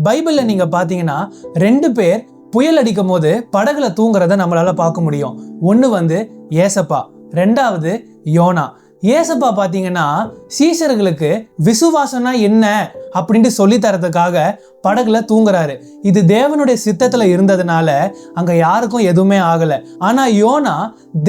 பைபிள்ல நீங்க பாத்தீங்கன்னா 2 பேர் புயல் அடிக்கும் போது படகுல தூங்குறத நம்மளால பார்க்க முடியும். ஒண்ணு ஏசப்பா, 2வது யோனா. ஏசப்பா பாத்தீங்கன்னா சீஷர்களுக்கு விசுவாசம்னா என்ன அப்படின்ட்டு சொல்லி தரதுக்காக படகுல தூங்குறாரு. இது தேவனுடைய சித்தத்துல இருந்ததுனால அங்க யாருக்கும் எதுவுமே ஆகல. ஆனா யோனா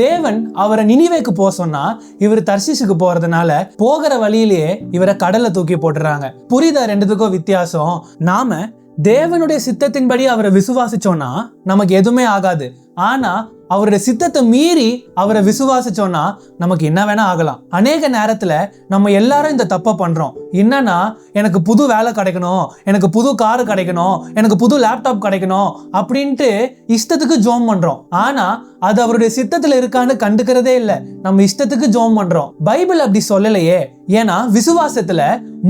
தேவன் அவரை நினிவேக்கு போக சொன்னா இவர் தர்சீசுக்கு போறதுனால போகிற வழியிலேயே இவரை கடல்ல தூக்கி போட்டுறாங்க. புரியுதா ரெண்டுத்துக்கும் வித்தியாசம்? நாம தேவனுடைய சித்தத்தின்படி அவரை விசுவாசிச்சோம்னா நமக்கு எதுவுமே ஆகாது. ஆனா அவருடைய சித்தத்தை மீறி அவரை விசுவாசிச்சோம்னா நமக்கு என்ன வேணா ஆகலாம். அநேக நேரத்துல நம்ம எல்லாரும் இந்த தப்பை பண்றோம். என்னன்னா, எனக்கு புது வேலை கிடைக்கணும், எனக்கு புது கார் கிடைக்கணும், எனக்கு புது லேப்டாப் கிடைக்கணும் அப்படின்ட்டு இஷ்டத்துக்கு ஜோம் பண்றோம். ஆனா அது அவருடைய சித்தத்துல இருக்கான்னு கண்டுக்கிறதே இல்லை. நம்ம இஷ்டத்துக்கு ஜோம் பண்றோம். பைபிள் அப்படி சொல்லலையே. ஏன்னா விசுவாசத்துல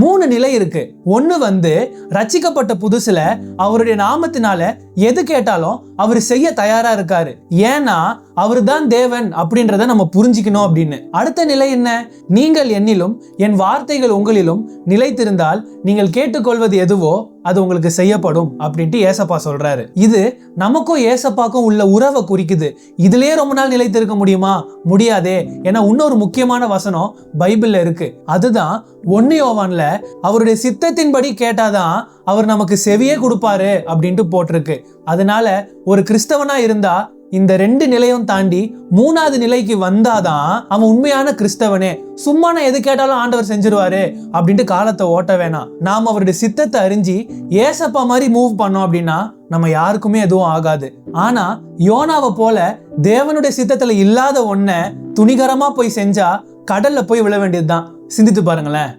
3 நிலை இருக்கு. ஒண்ணு ரட்சிக்கப்பட்ட புதுசுல அவருடைய நாமத்தினால எது கேட்டாலும் அவர் செய்ய தயாரா இருக்காரு. ஏன்னா அவரு தான் தேவன் அப்படின்றத நம்ம புரிஞ்சுக்கணும் அப்படின்னு. அடுத்த நிலை என்ன? நீங்கள் என்னிலும் என் வார்த்தைகள் உங்களிலும் நிலைத்திருந்தால் நீங்கள் கேட்டுக்கொள்வது எதுவோ அது உங்களுக்கு செய்யப்படும் அப்படின்ட்டு ஏசப்பா சொல்றாரு. இது நமக்கும் ஏசப்பாக்கும் உள்ள உறவை குறிக்குது. இதுலயே ரொம்ப நாள் நிலைத்திருக்க முடியுமா? முடியாதே. ஏன்னா இன்னொரு முக்கியமான வசனம் பைபிள்ல இருக்கு. அதுதான் 1 யோவான்ல அவருடைய சித்தத்தின்படி கேட்டாதான் அவர் நமக்கு செவியே கொடுப்பாரு அப்படின்ட்டு போட்டிருக்கு. அதனால ஒரு கிறிஸ்தவனா இருந்தா இந்த 2 நிலையும் தாண்டி 3வது நிலைக்கு வந்தாதான் அவன் உண்மையான கிறிஸ்தவனே. சும்மா நான் எது கேட்டாலும் ஆண்டவர் செஞ்சிருவாரு அப்படின்ட்டு காலத்தை ஓட்ட வேணாம். நாம் அவருடைய சித்தத்தை அறிஞ்சு ஏசப்பா மாதிரி மூவ் பண்ணோம் அப்படின்னா நம்ம யாருக்குமே எதுவும் ஆகாது. ஆனா யோனாவை போல தேவனுடைய சித்தத்துல இல்லாத ஒன்ன துணிகரமா போய் செஞ்சா கடல்ல போய் விழ வேண்டியதுதான். சிந்தித்து பாருங்களேன்.